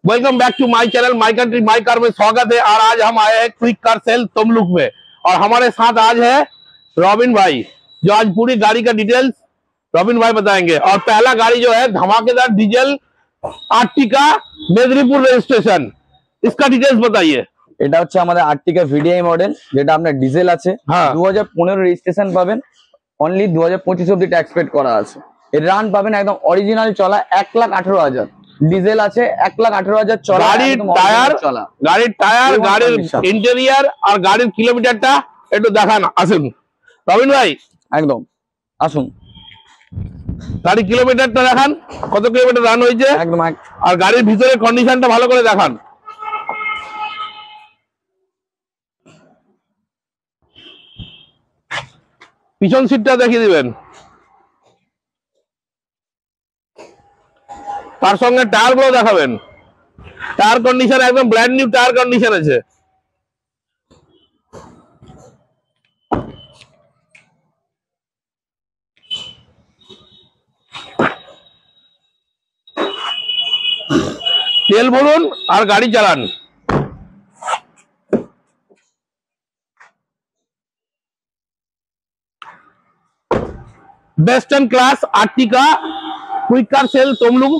Welcome back to my channel my country my car में स्वागत है। और आज हम आए हैं क्विक कार सेल तमलुक में और हमारे साथ आज है रॉबिन भाई, जो आज पूरी गाड़ी का डिटेल्स रॉबिन भाई बताएंगे। और पहला गाड़ी जो है धमाकेदार डीजल आर्टिका मेदिनीपुर रजिस्ट्रेशन, इसका डिटेल्स बताइए। এটা হচ্ছে আমাদের আর্টিকা ভিডিআই মডেল, যেটা আপনার ডিজেল আছে। 2015 রেজিস্ট্রেশন পাবেন, অনলি 2025 অবধি ট্যাক্স পেড করা আছে। এর রান পাবেন একদম অরিজিনাল চলা 1,18,000, ডিজেল আছে 1,18,000 চলা। গাড়ির টায়ার, গাড়ির ইন্টেরিয়ার আর গাড়ির কিলোমিটারটা একটু দেখান। আসুন রবিন ভাই, একদম আসুন, গাড়ির কিলোমিটারটা দেখান, কত কিলোমিটার রান হয়েছে একদম। আর গাড়ির ভিতরে কন্ডিশনটা ভালো করে দেখান। পিছন সিটটা দেখিয়ে দিবেন, তার সঙ্গে টায়ার গুলো দেখাবেন। টায়ার কন্ডিশন একদম ব্র্যান্ড নিউ টায়ার কন্ডিশন আছে। তেল ভরুন আর গাড়ি চালান। Western class Ertiga quick car sale Tamluk.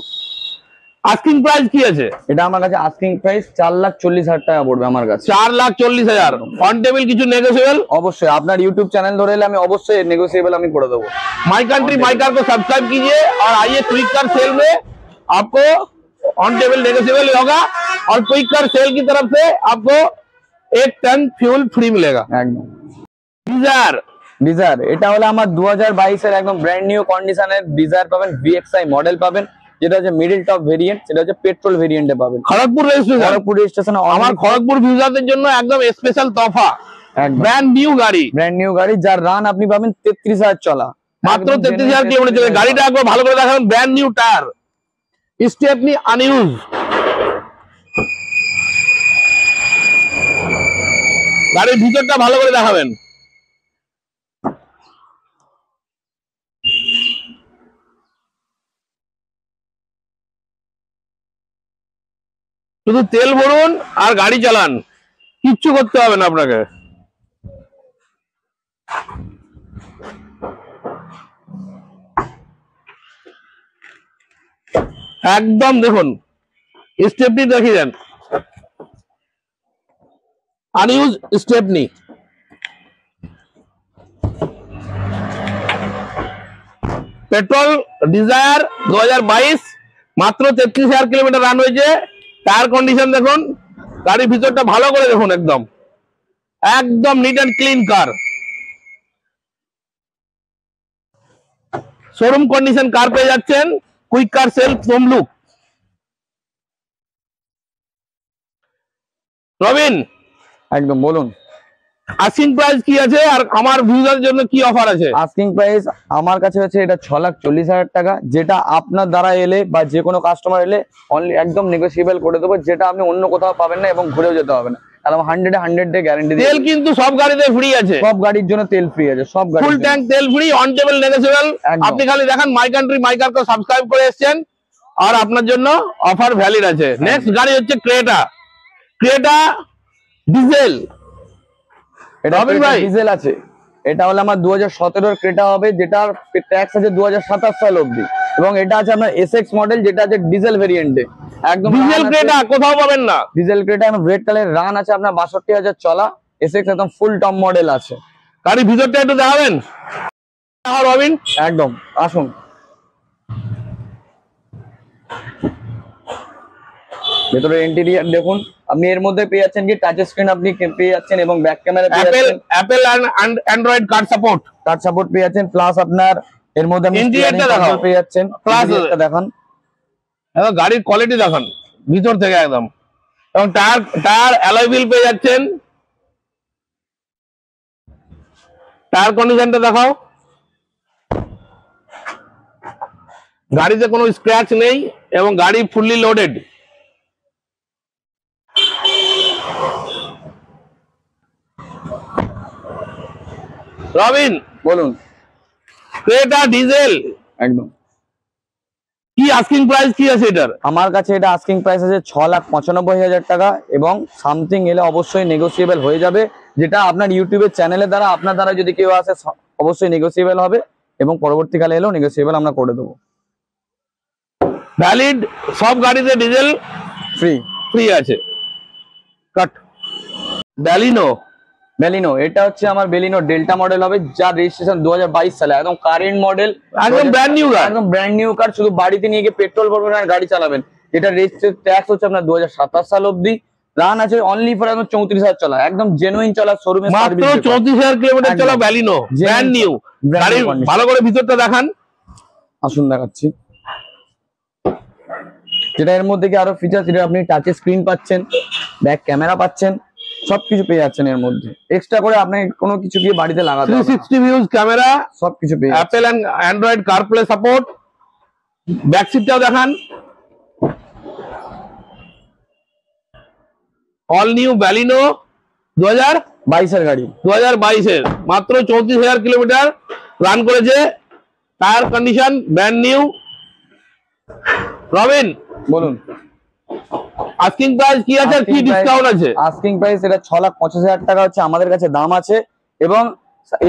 Asking price কি আছে? এটা আমার কাছে আস্কিং প্রাইস 4,40,000 টাকা পড়বে আমার কাছে। 4,40,000 অন টেবিল, কিছু নেগোশিয়েবল? অবশ্যই, আপনার ইউটিউব চ্যানেল ধরে এলে আমি অবশ্যই নেগোশিয়েবল আমি করে দেবো। माय कंट्री माय कार को सब्सक्राइब कीजिए और आइए क्विक कार सेल में, आपको ऑन टेबल नेगोशिएबल होगा और क्विक कार सेल की तरफ से आपको 1 टन फ्यूल फ्री मिलेगा। একদম। डिजायर এটা হলো আমার 2022 এর একদম ব্র্যান্ড নিউ কন্ডিশনের ডিজায়ার পাবেন। VXI মডেল পাবেন, যেটা হচ্ছে মিডল টপ ভেরিয়েন্ট, সেটা হচ্ছে পেট্রোল ভেরিয়েন্টে পাবেন। খড়গপুর রেজিস্ট্রেশন আমার খড়গপুর ভিউজারদের জন্য একদম স্পেশাল তোফা। ব্র্যান্ড নিউ গাড়ি যার রান আপনি পাবেন 33,000 চলা, মাত্র 33,000 কিলোমিটার চলে। গাড়িটা একবার ভালো করে দেখাবেন। Brand new tyre, Stepney আনইউজ। গাড়ির ভিতরটা ভালো করে দেখাবেন। শুধু তেল ভরুন আর গাড়ি চালান, কিচ্ছু করতে হবে না আপনাকে। একদম দেখুন, স্টেপনি দেখিয়ে দেন, আনইউজ স্টেপনি। পেট্রোল ডিজায়ার 2022, মাত্র 33,000 কিলোমিটার রান হয়েছে। টায়ার কন্ডিশন দেখুন, গাড়ির ভিতরটা ভালো করে দেখুন, একদম একদম neat and clean car. Showroom condition car পেয়ে যাচ্ছেন quick car sale Tamluk. Robin, একদম বলুন, আস্কিং প্রাইস কি আছে আর আমার ভিউজারদের জন্য কি অফার আছে? আস্কিং প্রাইস আমার কাছে হচ্ছে এটা 6,40,000 টাকা, যেটা আপনার দ্বারা এলে বা যে কোনো কাস্টমার এলে অনলি একদম নেগোশিয়েবল করে দেবো, যেটা আপনি অন্য কোথাও পাবেন না এবং ঘুরেও যেতে হবে না। একদম 100 ডে গ্যারান্টি। তেল কিন্তু সব গাড়িতে ফ্রি আছে, সব গাড়ির জন্য তেল ফ্রি আছে, সব গাড়ি ফুল ট্যাঙ্ক তেল ফ্রি, অন টেবল নেগোশিয়েবল। আপনি খালি দেখেন মাই কান্ট্রি মাই কার को সাবস্ক্রাইব করে এসেছেন আর আপনার জন্য অফার ভ্যালিড আছে। নেক্সট গাড়ি হচ্ছে ক্রেটা ডিজেল। এটা ডিজেল আছে, এটা হলো আমার 2017 এর ক্রেটা হবে, যেটার ট্যাক্স আছে 2027 সাল অবধি। এবং এটা আছে আপনার SX মডেল, যেটা আছে ডিজেল ভেরিয়েন্টে। একদম ডিজেল ক্রেটা কোথাও পাবেন না। ডিজেল ক্রেটা এবং রেড কালার রান আছে আপনার 62,000 চলা। SX একদম ফুল টপ মডেল আছে। গাড়ির ভিতরটা একটু দেখাবেন রবিন। একদম আসুন, ভেতরে ইন্টেরিয়র দেখুন। আপনি এর মধ্যে পেয়ে যাচ্ছেন কি টাচ স্ক্রিন আপনি পেয়ে যাচ্ছেন এবং ব্যাক ক্যামেরা পেয়ে যাচ্ছেন। Apple and Android car support পেয়ে যাচ্ছেন। প্লাস আপনার এর মধ্যে আপনি ইন্টেরিয়রটা দেখান, পেয়ে যাচ্ছেন। প্লাস দেখান, এবং গাড়ির কোয়ালিটি দেখান ভিতর থেকে একদম। এবং টায়ার অ্যালয় হুইল পেয়ে যাচ্ছেন। টায়ার কন্ডিশনটা দেখাও। গাড়িতে কোনো স্ক্র্যাচ নেই এবং গাড়ি ফুললি লোডেড। রবিন বলুন। ক্রেটা ডিজেল একদম কি আস্কিং প্রাইস কি আছে এটার? আমার কাছে এটা আস্কিং প্রাইস আছে 6,95,000 টাকা, এবং সামথিং এলে অবশ্যই নেগোসিয়েবল হয়ে যাবে, যেটা আপনার ইউটিউবের চ্যানেলের দ্বারা আপনার দ্বারা যদি কেউ আসে অবশ্যই নেগোসিয়েবল হবে, এবং পরবর্তীকালে এলেও নেগোসিয়েবল আমরা করে দেবো। ভ্যালিড সব গাড়িতে ডিজেল ফ্রি আছে। কাট। বেলিনো, এটা হচ্ছে আমার বেলিনো ডেল্টা মডেল হবে, যার রেজিস্ট্রেশন 2022 সালে, একদম কারেন্ট মডেল, একদম ব্র্যান্ড নিউ কার, শুধু বাড়িতে নিয়ে গিয়ে পেট্রোল ভরবেন আর গাড়ি চালাবেন। এটা রেজিস্ট্রেশন ট্যাক্স হচ্ছে আপনার 2027 সাল অবধি, রান আছে অনলি ফর একদম 34,000 চলা, একদম জেনুইন চলা, শোরুমে মাত্র 34,000 কিলোমিটার চলা বেলিনো, ব্র্যান্ড নিউ গাড়ি। ভালো করে ভিতরটা দেখান, আসুন দেখাচ্ছি। যেটা এর মধ্যে কি আরো ফিচার, যেটা আপনি টাচ স্ক্রিন পাচ্ছেন, ব্যাক ক্যামেরা পাচ্ছেন, সবকিছু পেয়ে যাচ্ছেন এর মধ্যে। এক্সট্রা করে আপনি কোনো কিছু গিয়ে বাড়িতে লাগাতে হবে, 360 ভিউজ ক্যামেরা সবকিছু পেয়ে যাচ্ছেন। Apple and Android CarPlay support. Back সিটটাও দেখান, অল নিউ ব্যালিনো 2022 এর গাড়ি, 2022 এর, মাত্র 34,000 কিলোমিটার রান করেছে, tyre condition brand new. Robin বলুন আস্কিং প্রাইস কি আছে, কি ডিসকাউন্ট আছে? আস্কিং প্রাইস এটা 6,85,000 টাকা হচ্ছে, আমাদের কাছে দাম আছে, এবং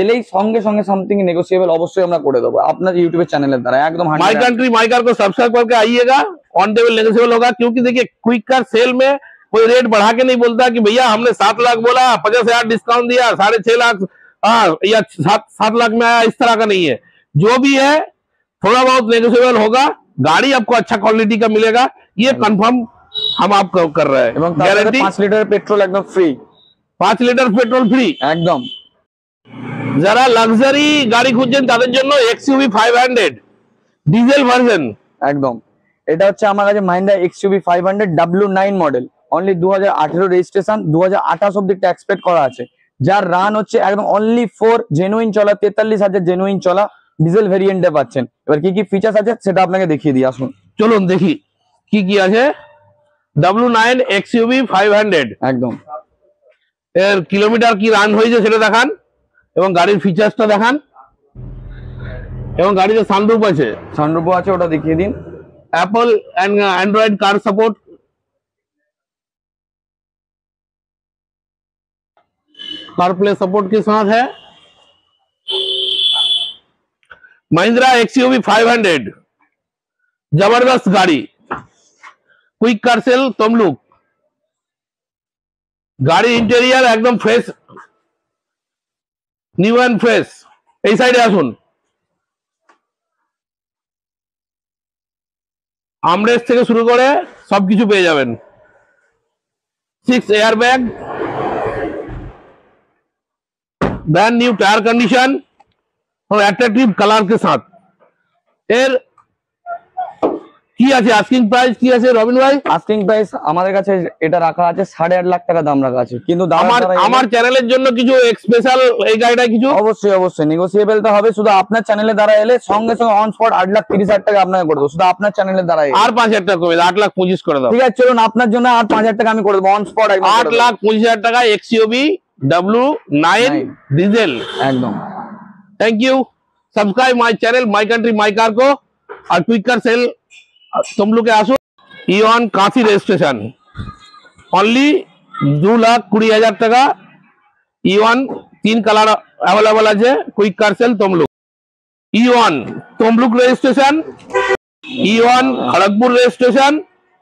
এলেই সঙ্গে সঙ্গে সামথিং নেগোशिएबल অবশ্যই আমরা করে দেবো আপনার ইউটিউব চ্যানেলের দ্বারা, একদম। माई कंट्री माई कार को सब्सक्राइब करके आइएगा, ऑन टेबल नेगोशिएबल होगा, क्योंकि देखिए क्विक कार सेल में कोई रेट बढ़ा के नहीं बोलता कि भैया हमने 7 लाख बोला 50,000 डिस्काउंट दिया 6.5 लाख या 7 लाख में आया, इस तरह का नहीं है। जो भी है थोड़ा बहुत नेगोशिएबल होगा, गाड़ी आपको अच्छा क्वालिटी का मिलेगा, ये कंफर्म हम आपको कर रहे हैं। गारंटी 5 লিটার পেট্রোল একদম ফ্রি, 5 লিটার পেট্রোল ফ্রি একদম। যারা লাক্সারি গাড়ি খুঁজছেন তাদের জন্য XUV 500 ডিজেল ভার্সন, একদম। এটা হচ্ছে আমার কাছে Mahindra XUV 500 W9 model, only 2018 registration, 2028 অব্দি ট্যাক্স পেড করা আছে, যার রান হচ্ছে একদম অনলি ফর জেনুইন চলা, 43,000 জেনুইন চলা, ডিজেল ভেরিয়েন্টে পাচ্ছেন। এবার কি কি ফিচার্স আছে সেটা আপনাকে দেখিয়ে দিই, আসুন চলুন দেখি কি কি আছে। W9 XUV 500 একদম। এর কিলোমিটার কি রান হয়েছে সেটা দেখান, এবং গাড়ির ফিচার্সটা দেখান, এবং গাড়িতে সানরুফ আছে, ওটা দেখিয়ে দিন। Apple and Android car support, CarPlay support के साथ है। महिंद्रा XUV 500 जबरदस्त गाड़ी, क्विक कार सेल तमलुक। गाड़ी इंटेरियर एकदम फ्रेश, নিউ এন্ড ফ্রেশ। এই সাইডে আসুন, আমরেস্ট থেকে শুরু করে সবকিছু পেয়ে যাবেন, 6 air bag, brand new tyre condition और अट्रैक्टिव कलर के साथ। এর কি আছে আস্কিং প্রাইস কি আছে রবিন ভাই? আস্কিং প্রাইস আমাদের কাছে এটা রাখা আছে 8.5 লাখ টাকা দাম রাখা আছে, কিন্তু আমার চ্যানেলের জন্য কিছু স্পেশাল এই গাড়িটা কিছু অবশ্যই নেগোসিয়েবল তো হবে। শুধু আপনার চ্যানেলের দ্বারা এলে সঙ্গে সঙ্গে অন স্পট 8,30,000 টাকা আপনাকে করে দেবো, শুধু আপনার চ্যানেলের দ্বারা আর 5,000 টাকা কমে 8,25,000 করে দাও। ঠিক আছে চলুন, আপনার জন্য আর 5,000 টাকা আমি করে দেবো অন স্পট, 8,25,000 টাকা XUV W9 ডিজেল একদম। Thank you, subscribe my channel my country my car को, और क्विक कार सेल तुम लोग के आसो। इवन काशी रजिस्ट्रेशन ओनली 2,20,000 টাকা, इवन 3 कलर अवेलेबल আছে, quick car sale Tamluk. Even Tamluk registration, even Kharagpur registration,